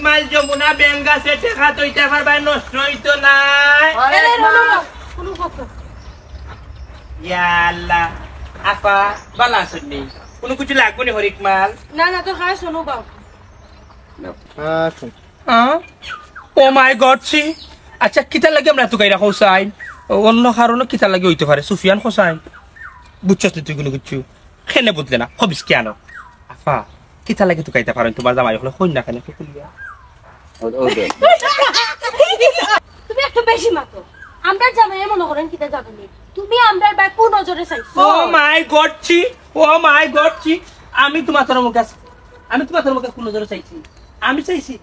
মাল যমুনা বেঙ্গা সে টেকা তো ইটা ভাই নষ্ট হইতো নাই কোনো কথা ইয়া আল্লাহ আপা বালা শুননি কোনো কিছু লাগবে না হরিক মাল না না তো খায় শোনো বাপ ও মাই গড সি আচ্ছা কিতা লাগে আমরা তো গাইরা হোসাইন অন্য কারণে কিতা লাগে হইতে পারে সুফিয়ান হোসাইন বুঝছস তুই কোনো কিছু খেনে বুঝলে না হবিস কেন আফা কিতা লাগে তো গাইতে পারেন তোমার জামাই হলো কই না কেন কুলিয়া তুমি একটু বেশি মাতো আমরা জামাই মনে করেন কিতা যাবেনি তুমি আমরার বাই কোন নজরে চাইছো ও মাই গড সি আমি তোমার তোর মুখে কোন নজরে চাইছি আমি চাইছি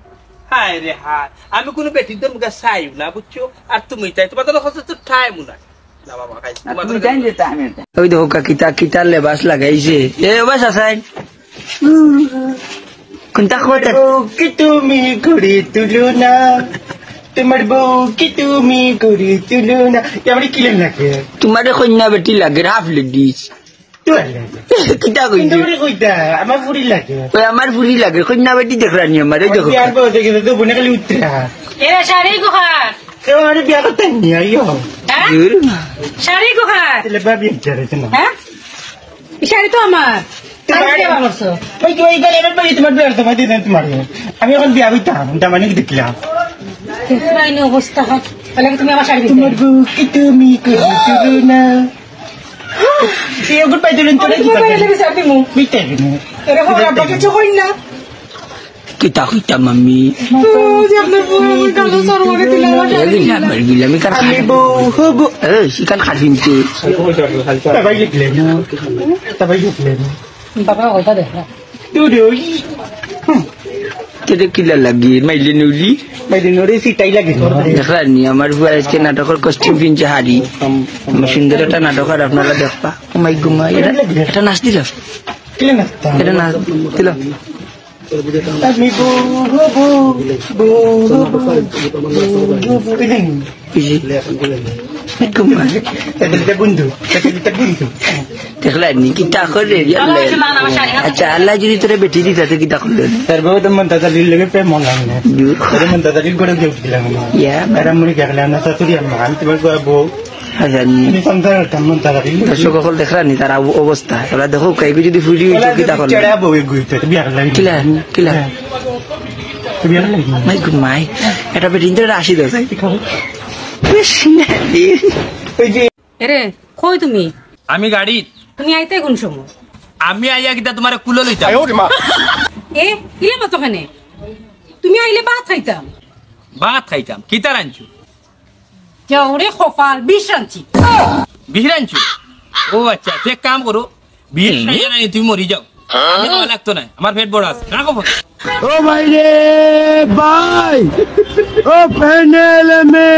হায় রে হায় আমি কোনো বেটির তোর মুখে চাইও না বুঝছো আর তুমি চাই তোমার তোর হচ্ছে তো টাইম না ওই দেখো কিতার লেবাস লাগাইছে এ বাস আসাই কোনটা কথা কি তুমি ঘুরে তুলো না তোমার বউ কি তুমি ঘুরে তুলো না আমার কি লাগে তোমারে কন্যা বেটি লাগে হাফ লেডিস কিতা কইছে আমার ফুরি লাগে ওই আমার ফুরি লাগে কন্যা বেটি দেখরানি আমার এই দেখো বিয়ার বউ দেখে তো বোনে খালি উত্তরা এ শাড়ি গোহার কেউ আমার বিয়া করতে নিয়ে আইও শাড়ি গোহার তাহলে ভাবি ইচ্ছা না হ্যাঁ এই শাড়ি তো আমার আমি এখন বিয়া হইতাম মানে দেখলাম অবস্থা তুমি আমার শাড়ি তোমার বউ কি তুমি করো না কিতা কইতা মাম্মি গিলামি কার শিকার খাটিনতে কিলা লাগি মাইলে নৌলি সিটাই লাগে দেখলানি আমার আজকে নাটকের কস্টিউম কিনছে হাড়ি সুন্দর একটা নাটক আর আপনারা দেখবা মাই গুমা এটা নাচ দিল এটা নাচ দিল আমি বন্ধু দেখলানি কিতা করে আচ্ছা আল্লাহ যদি তোরা বেটি দিতে কিতা করলেন তার বাবা তো মন দাদা লিলে প্রেম মন লাগে না মন দাদা লিল করে গেছিলাম এরা মনে গেলাম না শাশুড়ি আমার তোমার বউ সকল দেখলানি তার অবস্থা ওরা দেখো কাইকে যদি ফুলি কিতা করলেন কিলা মাই গুড মাই এটা বেটি আসি দেয় এরে কই তুমি আমি গাড়ি তুমি আইতে কোন সময় আমি আইয়া কিতা তোমার কুলো লইতাম এ ইলে কতখানে তুমি আইলে ভাত খাইতাম কিতা রাঞ্চু যাওরে খোপাল বিষ রাঞ্চি ও আচ্ছা এক কাম করো বিষ নাই তুমি মরি যাও আমি তো লাগতো না আমার পেট বড় আছে রাখো ও ভাই রে ভাই ও প্যানেল মে